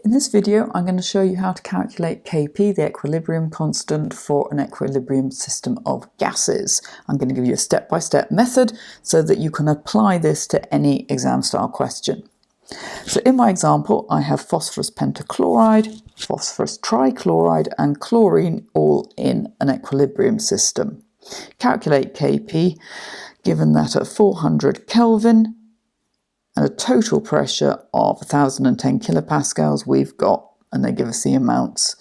In this video, I'm going to show you how to calculate Kp, the equilibrium constant for an equilibrium system of gases. I'm going to give you a step-by-step method so that you can apply this to any exam-style question. So in my example, I have phosphorus pentachloride, phosphorus trichloride, and chlorine all in an equilibrium system. Calculate Kp, given that at 400 Kelvin, and a total pressure of 1010 kilopascals we've got, and they give us the amounts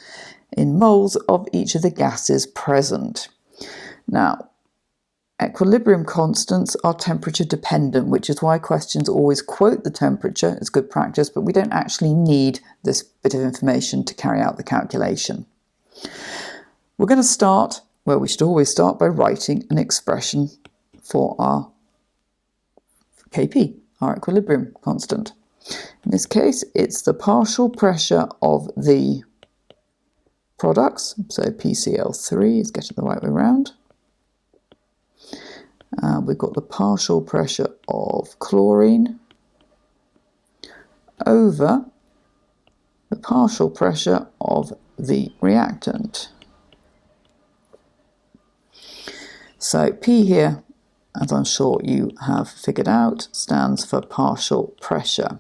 in moles of each of the gases present. Now, equilibrium constants are temperature dependent, which is why questions always quote the temperature. It's good practice, but we don't actually need this bit of information to carry out the calculation. We're going to start where we should always start, by writing an expression for our Kp, our equilibrium constant. In this case, it's the partial pressure of the products, so PCl3 is getting the right way around. We've got the partial pressure of chlorine over the partial pressure of the reactant. So P here, as I'm sure you have figured out, stands for partial pressure.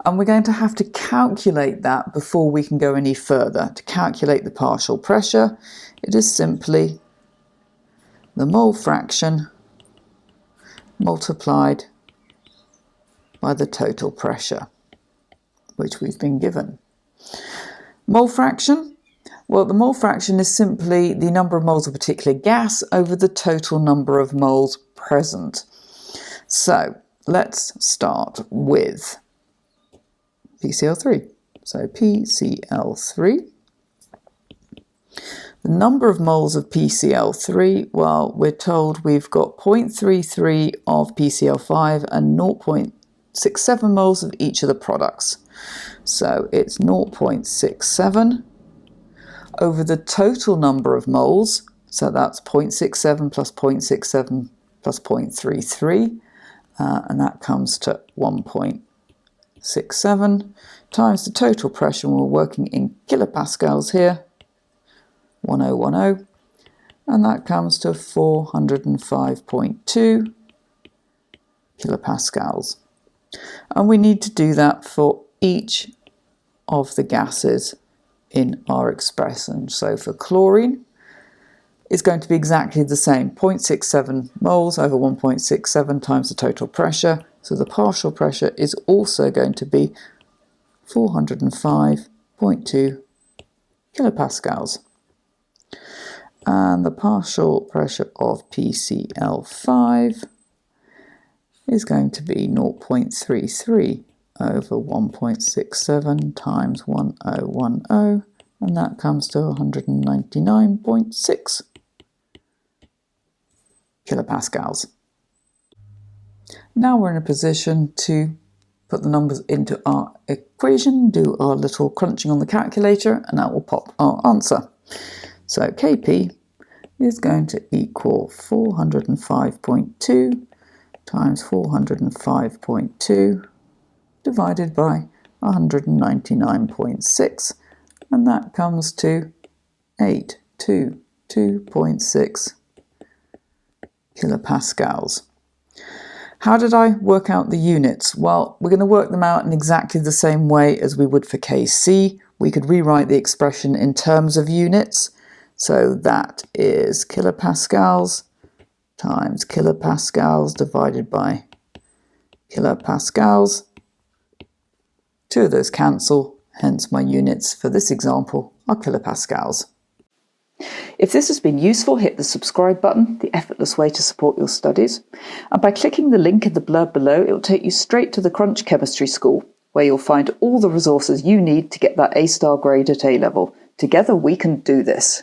And we're going to have to calculate that before we can go any further. To calculate the partial pressure, it is simply the mole fraction multiplied by the total pressure, which we've been given. Mole fraction? Well, the mole fraction is simply the number of moles of a particular gas over the total number of moles present. So let's start with PCl3. So PCl3. The number of moles of PCl3, well, we're told we've got 0.33 of PCl5 and 0.67 moles of each of the products. So it's 0.67 over the total number of moles, so that's 0.67 plus 0.67 plus 0.33, and that comes to 1.67 times the total pressure, and we're working in kilopascals here, 1010, and that comes to 405.2 kilopascals. And we need to do that for each of the gases in our expression. So for chlorine, it's going to be exactly the same, 0.67 moles over 1.67 times the total pressure. So the partial pressure is also going to be 405.2 kilopascals. And the partial pressure of PCl5 is going to be 0.33 over 1.67 times 1010, and that comes to 199.6 kilopascals. Now we're in a position to put the numbers into our equation, do our little crunching on the calculator, and that will pop our answer. So Kp is going to equal 405.2 times 405.2 divided by 199.6, and that comes to 822.6 kilopascals. How did I work out the units? Well, we're going to work them out in exactly the same way as we would for Kc. We could rewrite the expression in terms of units, so that is kilopascals times kilopascals divided by kilopascals. Two of those cancel, hence my units for this example are kilopascals. If this has been useful, hit the subscribe button, the effortless way to support your studies. And by clicking the link in the blurb below, it will take you straight to the Crunch Chemistry School, where you'll find all the resources you need to get that A-star grade at A-level. Together we can do this.